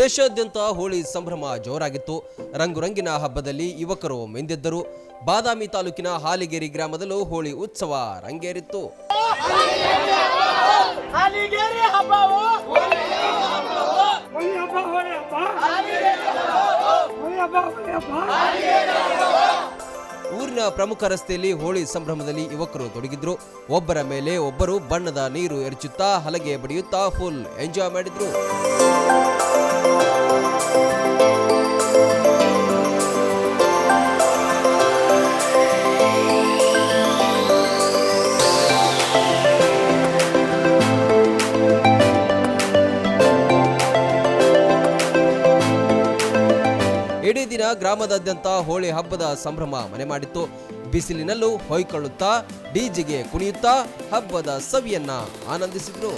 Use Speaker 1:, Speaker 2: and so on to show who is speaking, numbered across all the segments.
Speaker 1: ದೇಶಾದ್ಯಂತ ಹೋಳಿ ಸಂಭ್ರಮ ಜೋರಾಗಿತ್ತು. ರಂಗುರಂಗಿನ ಹಬ್ಬದಲ್ಲಿ ಯುವಕರು ಮಿಂದೆದ್ದರು. ಬಾದಾಮಿ ತಾಲೂಕಿನ ಹಾಲಿಗೇರಿ ಗ್ರಾಮದಲ್ಲೂ ಹೋಳಿ ಉತ್ಸವ ರಂಗೇರಿತ್ತು. ಊರಿನ ಪ್ರಮುಖ ರಸ್ತೆಯಲ್ಲಿ ಹೋಳಿ ಸಂಭ್ರಮದಲ್ಲಿ ಯುವಕರು ತೊಡಗಿದ್ರು. ಒಬ್ಬರ ಮೇಲೆ ಒಬ್ಬರು ಬಣ್ಣದ ನೀರು ಎರಚುತ್ತಾ ಹಲಗೆ ಬಡಿಯುತ್ತಾ ಫುಲ್ ಎಂಜಾಯ್ ಮಾಡಿದ್ರು. ಇಡೀ ದಿನ ಗ್ರಾಮದಾದ್ಯಂತ ಹೋಳಿ ಹಬ್ಬದ ಸಂಭ್ರಮ ಮನೆ ಮಾಡಿತ್ತು. ಬಿಸಿಲಿನಲ್ಲೂ ಹೊಯ್ಕೊಳ್ಳುತ್ತಾ ಡಿಜೆಗೆ ಕುಣಿಯುತ್ತಾ ಹಬ್ಬದ ಸವಿಯನ್ನ ಆನಂದಿಸಿದ್ರು.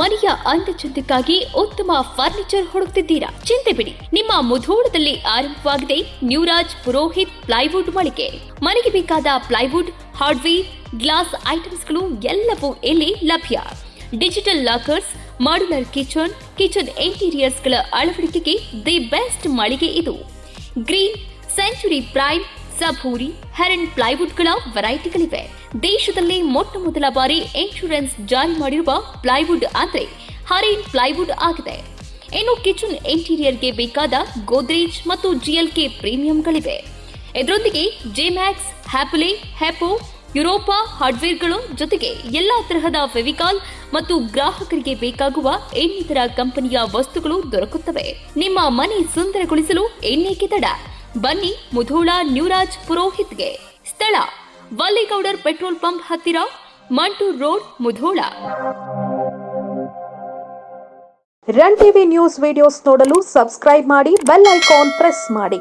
Speaker 2: ಮನೆಯ ಅಂದಚಂದಕ್ಕಾಗಿ ಉತ್ತಮ ಫರ್ನಿಚರ್ ಹುಡುಕ್ತಿದ್ದೀರಾ? ಚಿಂತೆ ಬಿಡಿ, ನಿಮ್ಮ ಮುಧೋಳದಲ್ಲಿ ಆರಂಭವಾಗಿದೆ ನ್ಯೂರಾಜ್ ಪುರೋಹಿತ್ ಪ್ಲೈವುಡ್ ಮಳಿಗೆ. ಮನೆಗೆ ಬೇಕಾದ ಪ್ಲೈವುಡ್, ಹಾರ್ಡ್ವೇರ್, ಗ್ಲಾಸ್ ಐಟಮ್ಸ್ಗಳು ಎಲ್ಲವೂ ಇಲ್ಲಿ ಲಭ್ಯ. ಡಿಜಿಟಲ್ ಲಾಕರ್ಸ್, ಮಾಡ್ಯುಲರ್ ಕಿಚನ್ ಇಂಟೀರಿಯರ್ಸ್ಗಳ ಅಳವಡಿಕೆಗೆ ದಿ ಬೆಸ್ಟ್ ಮಳಿಗೆ ಇದು. ಗ್ರೀನ್, ಸೆಂಚುರಿ ಪ್ರೈಮ್, ಸಭೂರಿ, ಹೆರನ್ ಪ್ಲೈವುಡ್ಗಳ ವೆರೈಟಿಗಳಿವೆ. ದೇಶದಲ್ಲಿ ಮೊಟ್ಟ ಮೊದಲ ಬಾರಿ ಇನ್ಶೂರೆನ್ಸ್ ಜಾರಿ ಮಾಡಿರುವ ಪ್ಲೈವುಡ್ ಅಂದ್ರೆ ಹರೇನ್ ಪ್ಲೈವುಡ್ ಆಗಿದೆ. ಇನ್ನು ಕಿಚನ್ ಇಂಟೀರಿಯರ್ಗೆ ಬೇಕಾದ ಗೋದ್ರೇಜ್ ಮತ್ತು ಜಿಎಲ್ಕೆ ಪ್ರೀಮಿಯಂಗಳಿವೆ. ಇದರೊಂದಿಗೆ ಜೆಮ್ಯಾಕ್ಸ್, ಹ್ಯಾಪಲೆ, ಹೆಪೋ, ಯುರೋಪಾ ಹಾರ್ಡ್ವೇರ್ಗಳು ಜೊತೆಗೆ ಎಲ್ಲಾ ತರಹದ ಫೆವಿಕಾಲ್ ಮತ್ತು ಗ್ರಾಹಕರಿಗೆ ಬೇಕಾಗುವ ಇನ್ನಿತರ ಕಂಪನಿಯ ವಸ್ತುಗಳು ದೊರಕುತ್ತವೆ. ನಿಮ್ಮ ಮನೆ ಸುಂದರಗೊಳಿಸಲು ಇನ್ನೇಕೆ ತಡ? ಬನ್ನಿ ಮುಧೋಳ ನ್ಯೂರಾಜ್ ಪುರೋಹಿತ್ಗೆ. ಸ್ಥಳ ವಲ್ಲಿಗೌಡರ್ ಪೆಟ್ರೋಲ್ ಪಂಪ್ ಹತ್ತಿರ, Mantur road, Mudhol.
Speaker 3: Run TV news videos ನೋಡಲು ಸಬ್ಸ್ಕ್ರೈಬ್ ಮಾಡಿ, ಬೆಲ್ ಐಕಾನ್ ಪ್ರೆಸ್ ಮಾಡಿ.